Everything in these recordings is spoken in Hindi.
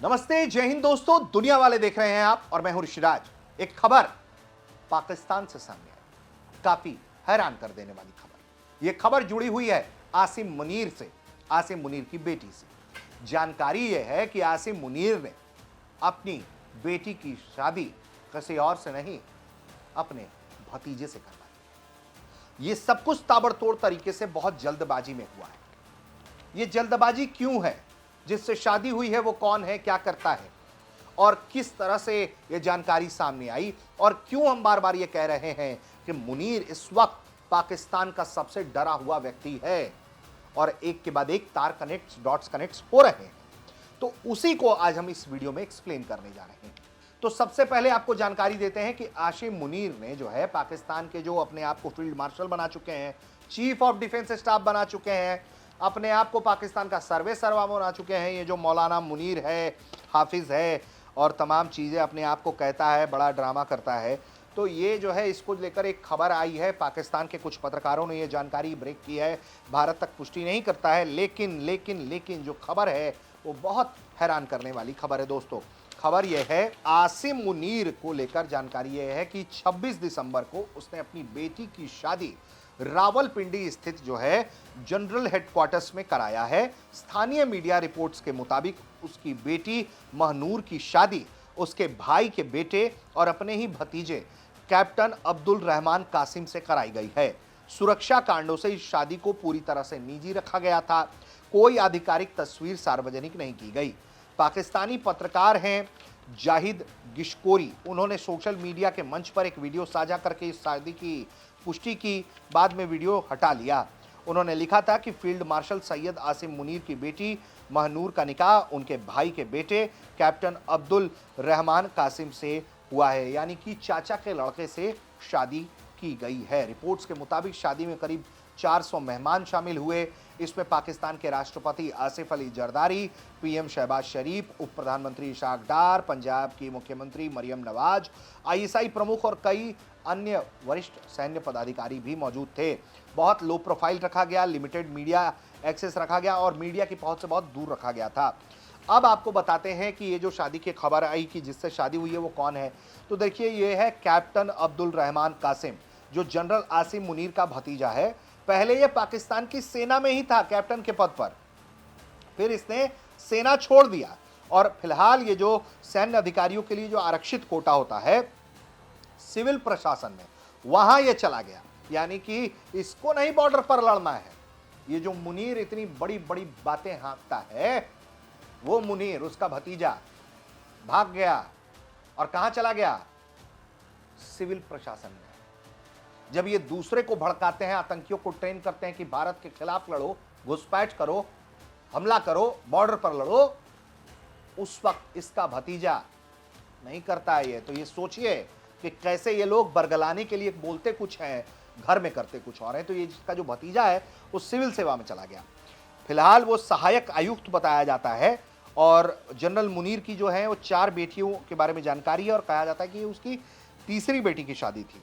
नमस्ते, जय हिंद दोस्तों। दुनिया वाले देख रहे हैं आप और मैं हूं ऋषिराज। एक खबर पाकिस्तान से सामने आई, काफी हैरान कर देने वाली खबर। यह खबर जुड़ी हुई है आसिम मुनीर से, आसिम मुनीर की बेटी से। जानकारी यह है कि आसिम मुनीर ने अपनी बेटी की शादी किसी और से नहीं, अपने भतीजे से करवाई। यह सब कुछ ताबड़तोड़ तरीके से बहुत जल्दबाजी में हुआ है। यह जल्दबाजी क्यों है? जिससे शादी हुई है वो कौन है, क्या करता है और किस तरह से यह जानकारी सामने आई, और क्यों हम बार बार ये कह रहे हैं कि मुनीर इस वक्त पाकिस्तान का सबसे डरा हुआ व्यक्ति है और एक के बाद एक तार कनेक्ट, डॉट्स कनेक्ट हो रहे हैं। तो उसी को आज हम इस वीडियो में एक्सप्लेन करने जा रहे हैं। तो सबसे पहले आपको जानकारी देते हैं कि आसिम मुनीर ने जो है पाकिस्तान के जो अपने आप को फील्ड मार्शल बना चुके हैं, चीफ ऑफ डिफेंस स्टाफ बना चुके हैं, अपने आप को पाकिस्तान का सर्वे सर्वा बना चुके हैं, ये जो मौलाना मुनीर है, हाफिज है और तमाम चीज़ें अपने आप को कहता है, बड़ा ड्रामा करता है। तो ये जो है इसको लेकर एक खबर आई है, पाकिस्तान के कुछ पत्रकारों ने ये जानकारी ब्रेक की है। भारत तक पुष्टि नहीं करता है, लेकिन जो खबर है वो बहुत हैरान करने वाली खबर है दोस्तों। खबर यह है, आसिम मुनीर को लेकर जानकारी यह है कि 26 दिसंबर को उसने अपनी बेटी की शादी रावलपिंडी स्थित जो है जनरल हेडक्वार्टर्स में कराया है। स्थानीय मीडिया रिपोर्ट्स के मुताबिक उसकी बेटी महनूर की शादी उसके भाई के बेटे और अपने ही भतीजे कैप्टन अब्दुल रहमान कासिम से कराई गई है। सुरक्षा कारणों से इस शादी को पूरी तरह से निजी रखा गया था। कोई आधिकारिक तस्वीर सार्वजनिक नहीं की गई। पाकिस्तानी पत्रकार हैं जाहिद गिशकोरी, उन्होंने सोशल मीडिया के मंच पर एक वीडियो साझा करके इस शादी की पुष्टि की, बाद में वीडियो हटा लिया। उन्होंने लिखा था कि फील्ड मार्शल सैयद आसिम मुनीर की बेटी महनूर का निकाह उनके भाई के बेटे कैप्टन अब्दुल रहमान कासिम से हुआ है, यानी कि चाचा के लड़के से शादी की गई है। रिपोर्ट्स के मुताबिक शादी में करीब 400 मेहमान शामिल हुए। इसमें पाकिस्तान के राष्ट्रपति आसिफ अली जरदारी, पीएम शहबाज शरीफ, उप प्रधानमंत्री इशाक डार, पंजाब की मुख्यमंत्री मरियम नवाज, आईएसआई प्रमुख और कई अन्य वरिष्ठ सैन्य पदाधिकारी भी मौजूद थे। बहुत लो प्रोफाइल रखा गया, लिमिटेड मीडिया एक्सेस रखा गया और मीडिया की पहुंच से बहुत दूर रखा गया था। अब आपको बताते हैं कि ये जो शादी की खबर आई कि जिससे शादी हुई है वो कौन है। तो देखिए, ये है कैप्टन अब्दुल रहमान कासिम, जो जनरल आसिम मुनीर का भतीजा है। पहले ये पाकिस्तान की सेना में ही था कैप्टन के पद पर, फिर इसने सेना छोड़ दिया और फिलहाल ये जो सैन्य अधिकारियों के लिए जो आरक्षित कोटा होता है सिविल प्रशासन में, वहां ये चला गया। यानी कि इसको नहीं बॉर्डर पर लड़ना है। ये जो मुनीर इतनी बड़ी बड़ी बातें हाँकता है, वो मुनीर, उसका भतीजा भाग गया और कहां चला गया? सिविल प्रशासन में। जब ये दूसरे को भड़काते हैं, आतंकियों को ट्रेन करते हैं कि भारत के खिलाफ लड़ो, घुसपैठ करो, हमला करो, बॉर्डर पर लड़ो, उस वक्त इसका भतीजा नहीं करता है ये। तो ये सोचिए कि कैसे ये लोग बरगलाने के लिए बोलते कुछ हैं, घर में करते कुछ और हैं। तो ये जिसका जो भतीजा है वो सिविल सेवा में चला गया। फिलहाल वो सहायक आयुक्त बताया जाता है और जनरल मुनीर की जो है वो 4 बेटियों के बारे में जानकारी है और कहा जाता है कि ये उसकी तीसरी बेटी की शादी थी।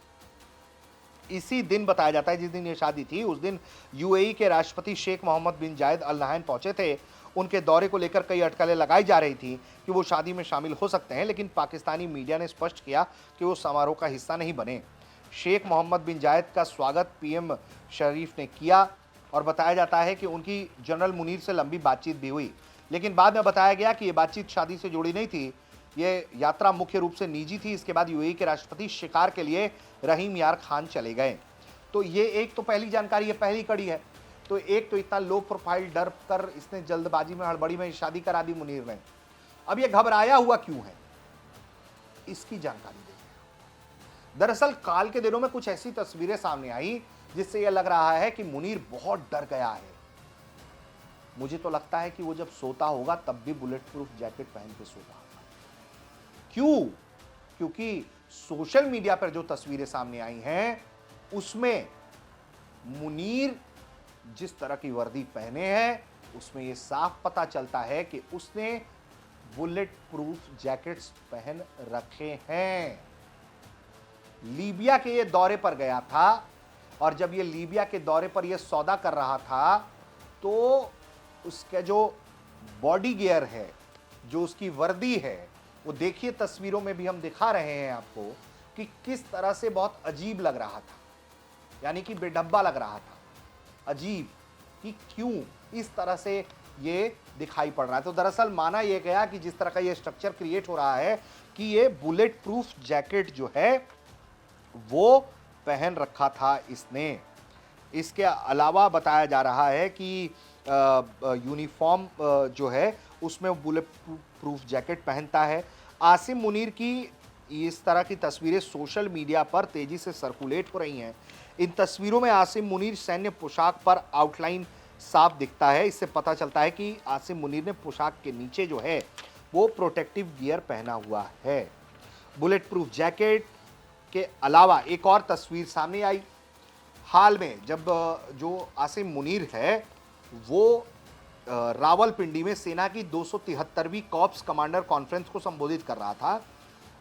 इसी दिन बताया जाता है, जिस दिन ये शादी थी उस दिन यूएई के राष्ट्रपति शेख मोहम्मद बिन जायद अल नहयान पहुंचे थे। उनके दौरे को लेकर कई अटकलें लगाई जा रही थी कि वो शादी में शामिल हो सकते हैं, लेकिन पाकिस्तानी मीडिया ने स्पष्ट किया कि वो समारोह का हिस्सा नहीं बने। शेख मोहम्मद बिन जायद का स्वागत पीएम शरीफ ने किया और बताया जाता है कि उनकी जनरल मुनीर से लंबी बातचीत भी हुई, लेकिन बाद में बताया गया कि ये बातचीत शादी से जुड़ी नहीं थी। ये यात्रा मुख्य रूप से निजी थी। इसके बाद यूएई के राष्ट्रपति शिकार के लिए रहीम यार खान चले गए। तो ये एक तो पहली जानकारी है, पहली कड़ी है। तो एक तो इतना लो प्रोफाइल डर कर इसने जल्दबाजी में, हड़बड़ी में शादी करा दी मुनीर ने। अब ये घबराया हुआ क्यों है, इसकी जानकारी देंगे। दरअसल काल के दिनों में कुछ ऐसी तस्वीरें सामने आई जिससे यह लग रहा है कि मुनीर बहुत डर गया है। मुझे तो लगता है कि वो जब सोता होगा तब भी बुलेट प्रूफ जैकेट पहन के सोता होगा। क्यों? क्योंकि सोशल मीडिया पर जो तस्वीरें सामने आई हैं उसमें मुनीर जिस तरह की वर्दी पहने हैं उसमें यह साफ पता चलता है कि उसने बुलेट प्रूफ जैकेट्स पहन रखे हैं। लीबिया के ये दौरे पर गया था और जब ये लीबिया के दौरे पर यह सौदा कर रहा था तो उसके जो बॉडी गियर है जो उसकी वर्दी है, वो देखिए तस्वीरों में भी हम दिखा रहे हैं आपको कि किस तरह से बहुत अजीब लग रहा था, यानी कि बेढब्बा लग रहा था। अजीब कि क्यों इस तरह से ये दिखाई पड़ रहा है। तो दरअसल माना यह गया कि जिस तरह का ये स्ट्रक्चर क्रिएट हो रहा है कि ये बुलेट प्रूफ जैकेट जो है वो पहन रखा था इसने। इसके अलावा बताया जा रहा है कि यूनिफॉर्म जो है उसमें बुलेट प्रूफ जैकेट पहनता है। आसिम मुनीर की इस तरह की तस्वीरें सोशल मीडिया पर तेजी से सर्कुलेट हो रही हैं। इन तस्वीरों में आसिम मुनीर सैन्य पोशाक पर आउटलाइन साफ दिखता है। इससे पता चलता है कि आसिम मुनीर ने पोशाक के नीचे जो है वो प्रोटेक्टिव गियर पहना हुआ है। बुलेट प्रूफ जैकेट के अलावा एक और तस्वीर सामने आई हाल में, जब जो आसिम मुनीर है वो रावलपिंडी में सेना की 273वीं कॉर्प्स कमांडर कॉन्फ्रेंस को संबोधित कर रहा था।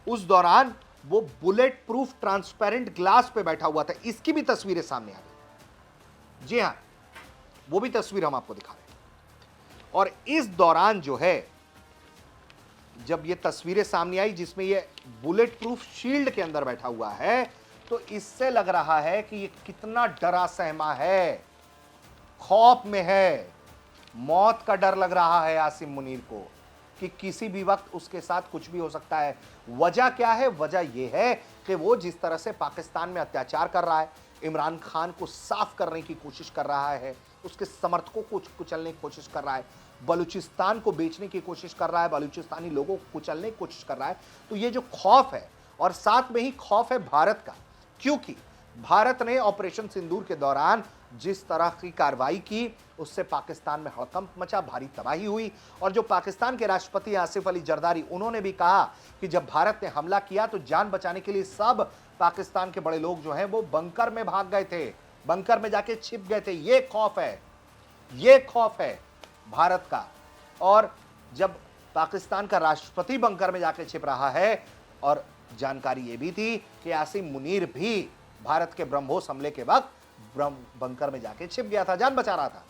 उस दौरान वो बुलेट प्रूफ ट्रांसपेरेंट ग्लास पे बैठा हुआ था। इसकी भी तस्वीरें सामने आ गई। जी हां, वो भी तस्वीर हम आपको दिखा रहे हैं। और इस दौरान जो है, जब ये तस्वीरें सामने आई जिसमें ये बुलेट प्रूफ शील्ड के अंदर बैठा हुआ है, तो इससे लग रहा है कि ये कितना डरा सहमा है, खौफ में है, मौत का डर लग रहा है आसिम मुनीर को कि किसी भी वक्त उसके साथ कुछ भी हो सकता है। वजह क्या है? वजह यह है कि वो जिस तरह से पाकिस्तान में अत्याचार कर रहा है, इमरान खान को साफ करने की कोशिश कर रहा है, उसके समर्थकों को कुचलने की कोशिश कर रहा है, बलूचिस्तान को बेचने की कोशिश कर रहा है, बलूचिस्तानी लोगों को कुचलने की कोशिश कर रहा है। तो ये जो खौफ है, और साथ में ही खौफ है भारत का, क्योंकि भारत ने ऑपरेशन सिंदूर के दौरान जिस तरह की कार्रवाई की उससे पाकिस्तान में हड़कंप मचा, भारी तबाही हुई। और जो पाकिस्तान के राष्ट्रपति आसिफ अली जरदारी, उन्होंने भी कहा कि जब भारत ने हमला किया तो जान बचाने के लिए सब पाकिस्तान के बड़े लोग जो हैं वो बंकर में भाग गए थे, बंकर में जाके छिप गए थे। ये खौफ है, ये खौफ है भारत का। और जब पाकिस्तान का राष्ट्रपति बंकर में जाके छिप रहा है, और जानकारी ये भी थी कि आसिम मुनीर भी भारत के ब्रह्मोस हमले के वक्त बंकर में जाके छिप गया था, जान बचा रहा था,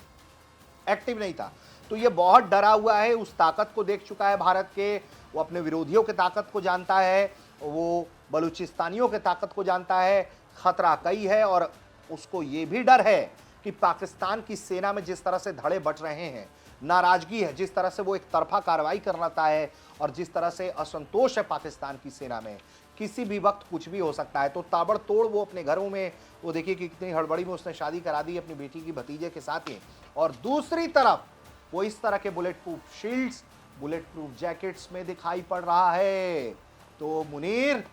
एक्टिव नहीं था। तो ये बहुत डरा हुआ है, उस ताकत को देख चुका है भारत के, वो अपने विरोधियों के ताकत को जानता है, वो बलूचिस्तानियों के ताकत को जानता है। खतरा कई है, और उसको ये भी डर है कि पाकिस्तान की सेना में जिस तरह से धड़े बट रहे हैं, नाराजगी है, जिस तरह से वो एक तरफा कार्रवाई करता है, और जिस तरह से असंतोष है पाकिस्तान की सेना में, किसी भी वक्त कुछ भी हो सकता है। तो ताबड़तोड़ वो अपने घरों में, वो देखिए कि कितनी हड़बड़ी में उसने शादी करा दी अपनी बेटी की भतीजे के साथ ही, और दूसरी तरफ वो इस तरह के bullet proof shields, bullet proof jackets में दिखाई पड़ रहा है। तो मुनीर,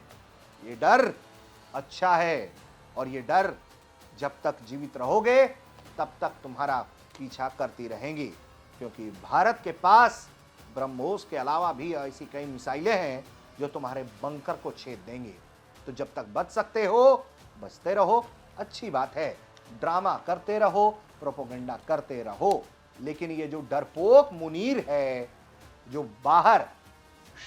ये डर अच्छा है, और ये डर जब तक जीवित रहोगे तब तक तुम्हारा पीछा करती रहेंगी, क्योंकि भारत के पास ब्रह्मोस के अलावा भी ऐसी कई मिसाइलें हैं जो तुम्हारे बंकर को छेद देंगे। तो जब तक बच सकते हो बचते रहो, अच्छी बात है, ड्रामा करते रहो, प्रोपोगंडा करते रहो। लेकिन ये जो डरपोक मुनीर है, जो बाहर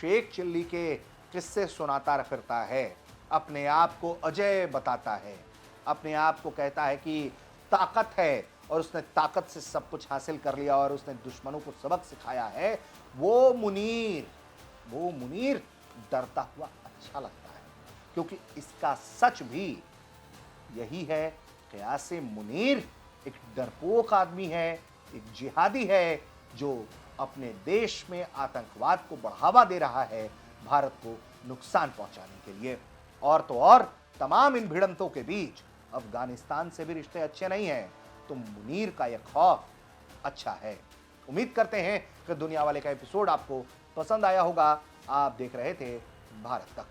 शेख चिल्ली के किस्से सुनाता फिरता है, अपने आप को अजय बताता है, अपने आप को कहता है कि ताकत है और उसने ताकत से सब कुछ हासिल कर लिया और उसने दुश्मनों को सबक सिखाया है, वो मुनीर डरता हुआ अच्छा लगता है। क्योंकि इसका सच भी यही है कि आसिम मुनीर एक डरपोक आदमी है, एक जिहादी है, जो अपने देश में आतंकवाद को बढ़ावा दे रहा है, भारत को नुकसान पहुंचाने के लिए। और तो और तमाम इन भिड़ंतों के बीच अफगानिस्तान से भी रिश्ते अच्छे नहीं हैं, तो मुनीर का यह खौफ अच्छा है। उम्मीद करते हैं कि दुनिया वाले का एपिसोड आपको पसंद आया होगा। आप देख रहे थे भारत तक।